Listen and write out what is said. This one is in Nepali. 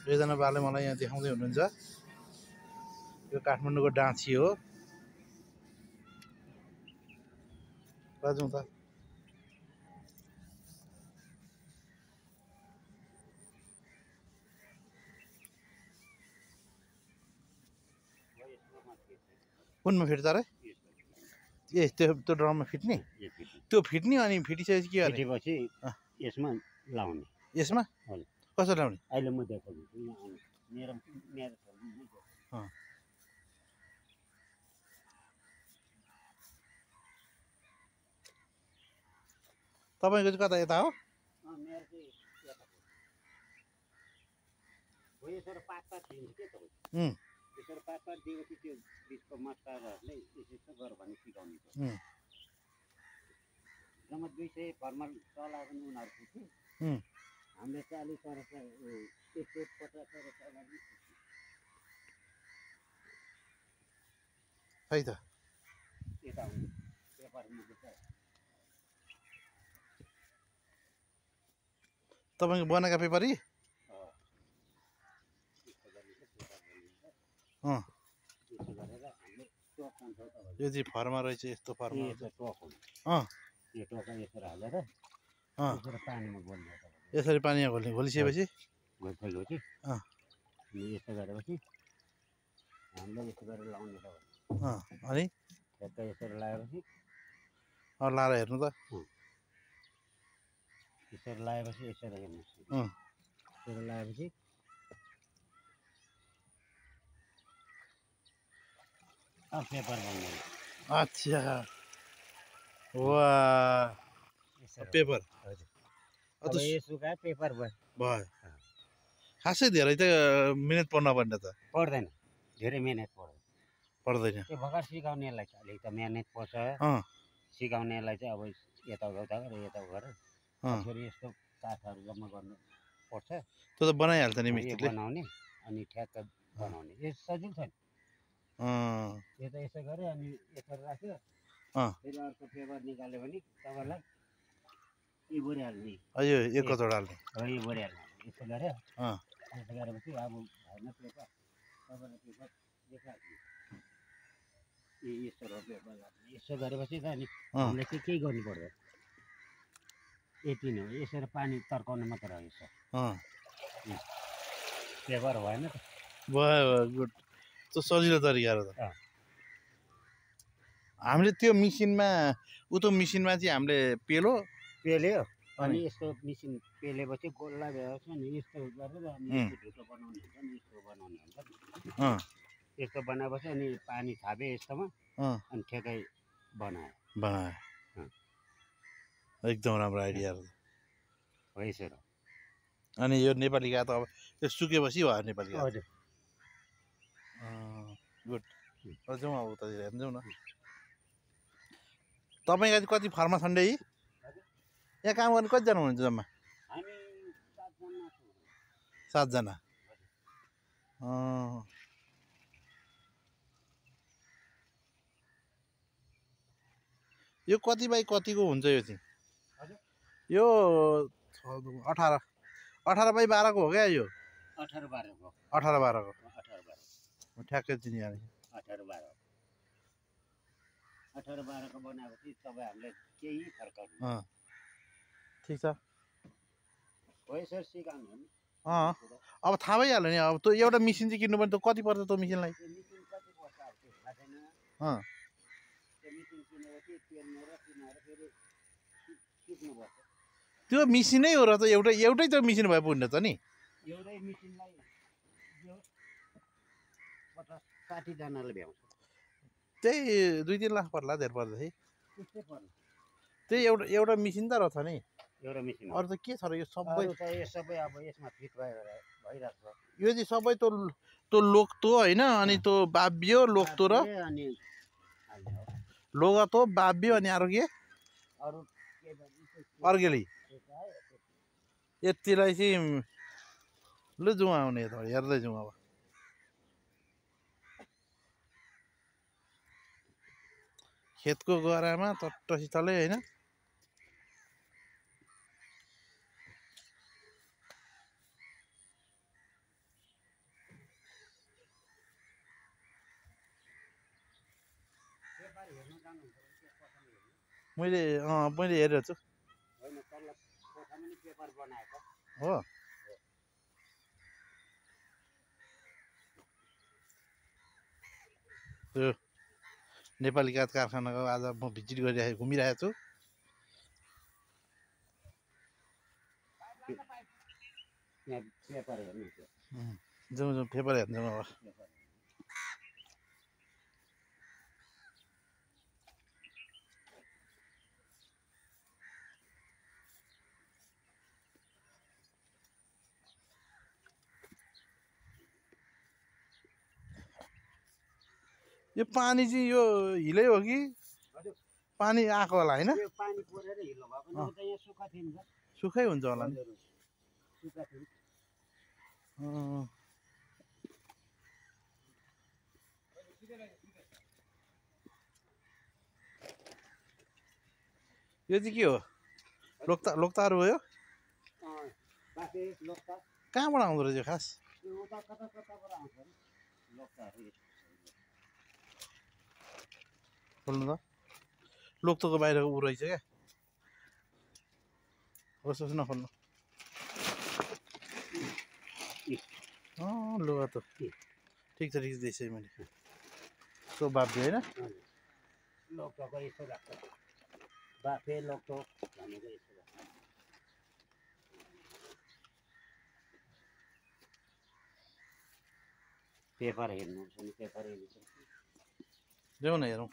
एकजना बाले मलाई यहाँ देखाउँदै हुनुहुन्छ। यो काठमाडौँको डाँची हो। जाउँ त। कुनमा फिट्छ रे? ए त्यो ड्रममा फिट्ने? त्यो फिट्ने अनि फिटिसकेपछि के गर्ने? फिटेपछि यसमा लाउने। यसमा कसरी लाउने? अहिले म देखाउँछु। मेरो तपाईँको चाहिँ कता यता हो? मेरो चाहिँ यता हो। यसरी पात दिन्छ के तपाईँ? यसरी पात दिएपछि त्यो बिचको मस्ताहरूले यसो गर भने सिकाउने छ। जम्मा 200 फर्मल चलायो भने उनीहरू पुग्छ। हामीले 40 वर्ष 150 वर्ष चलाउने। है त। यता आउनु पेपरमा चाहिँ तपाईँको बनाएका पेपरी? यो चाहिँ फर्मा रहेछ। यस्तो फर्मा यो टोक हो। यो टोका यसरी हालेर यसरी पानीमा गोल्ने। यसरी पानीमा घोल्ने। घोलिसकेपछि घोलिसकेपछि यस्तो गरेपछि हामीले यस्तो गरेर लाउने त। अनि ठ्याक्क यसरी लगाएपछि लाएर हेर्नु त। यसरी लगाएपछि यसरी हेर्नुहोस्। यसरी लगाएपछि अब पेपर बन्ने। अच्छा वाह पेपर। हजुर यो सुकाए पेपर भयो। खासै धेरै त मिहिनेत पर्न पर्ने त पर्दैन। धेरै मिहिनेत पर्दैन। त्यो भर्खर सिकाउनेलाई चाहिँ अलिक त मिहिनेत पर्छ। सिकाउनेलाई चाहिँ अब यताउता गरेर यता गरेर फेरि यस्तो काठहरू जम्मा गर्नु पर्छ। त्यो त बनाइहाल्छ नि मिस्त्रीले। बनाउने अनि ठ्याक्क बनाउने। यो सजिलो छ नि। यो त यसो गऱ्यो अनि यसरी राख्यो। फेरि अर्को पेपर निकाल्यो भने तपाईँलाई यो बोरिहाल्ने। यो एक कचौडा हाल्ने। यो बोरिहाल्ने। यसो गऱ्यो। यसो गरेपछि अब भएन पेपर तपाईँलाई पेपर देखाइहाल्ने। यस्तो हो पेपर लाग्ने। यसो गरेपछि त अनि हामीले चाहिँ केही गर्नु पर्दैन। यति नै हो। यसरी पानी तर्काउनु मात्र हो। यसो पेपर भएन त। भयो गुड। त्यो सजिलो तरिका हो त। हामीले त्यो मिसिनमा मिसिनमा चाहिँ हामीले पेल्यो अनि यस्तो मिसिन पेलेपछि गोल्ला भएपछि अनि यस्तो गरेर अनि ढुटो बनाउने हुन्छ नि। यस्तो बनाउने हुन्छ नि। यस्तो बनाएपछि अनि पानी थापे यस्तोमा अनि ठ्याक्कै बनायो। एकदम राम्रो आइडिया हो यसरी। अनि यो नेपाली गाई त अब त्यो सुकेपछि भयो नेपाली गाई। हजुर गुड। जाउँ अब उतातिर हेर्नु जाउँ न। तपाईँको चाहिँ कति फर्मा छन् है? यहाँ काम गर्ने कतिजना हुनुहुन्छ जम्मा? हामी 7 जना। यो कति बाई कतिको हुन्छ यो चाहिँ? यो 18 बाई 12 को हो क्या यो? 18-12 को। 18-12 को। ठ्याक्कै चिनिहालेँ। 18-12 को बनाएपछि तपाईँ हामीलाई केही फरक पर्दैन। ठिक छ। हो यसरी सिकाउनु हो नि। अब थाहा भइहाल्यो नि। अब त्यो एउटा मिसिन चाहिँ किन्नु पर्ने। त कति पर्छ त्यो मिसिनलाई? मिसिन कति पर्छ अब त्यो थाहा छैन। त्यो मिसिन किनेपछि पेल्नु र किनेर फेरि सिक्नुपर्छ। त्यो मिसिनै हो र त। एउटै त्यो मिसिन भए पुग्ने त नि। एउटै मिसिनलाई 50-60 जनाले भ्याउँछ। त्यही 2-3 लाख पर्ला। धेर पर्दाखेरि त्यस्तै पर्छ। त्यही एउटा मिसिन त रहेछ नि। एउटा मिसिन। अरू त के छ र यो सबै? यो सबै अब यसमा फिट भइरहेको छ। यो चाहिँ सबै त्यो लोक्तो होइन? अनि त्यो बाबियो लोक्तो र अनि लोगतो बाबियो अनि अरू के? अर्गेली। यतिलाई चाहिँ लु जाउँ आउने त हेर्दै जाउँ अब। खेतको गरामा तट्टसितले होइन? चाहनुहुन्छ भने त्यो कोठामा हेर्नु मैले हेरेको छु होइन तल कोठामा नि पेपर बनाएको हो त्यो नेपाली काठ कारखानाको आज म भिजिट गरिरहेको घुमिरहेको छु यहाँ पेपर हेर्नु त्यो जाउँ पेपर हेर्नु अब पेपर यो पानी चाहिँ यो हिलै हो कि हजुर पानी आएको होला होइन त्यो पानी परेर हिलो भएको नि त यहाँ सुक्खा थियो नि त सुखै हुन्छ होला नि सुक्खा थियो यो चाहिँ के हो लोक्ताहरू हो यो बाँके लोक्ता कहाँबाट आउँदो रहेछ खास त्यो उता कताबाट आउँछ नि लोक्ताहरू खोल्नु त लोक्तोको बाहिरको ऊ रहेछ क्या होस् होस् नखोल्नु लुगा त ठिक छ त्यसै मैले सो बाप्यो होइन लोक्ताको यस्तो लाग्छ बाफे लोक्तो भनेको यस्तो लाग्छ पेपर हेर्नु भने पेपर हेर्नु जाउँ न हेरौँ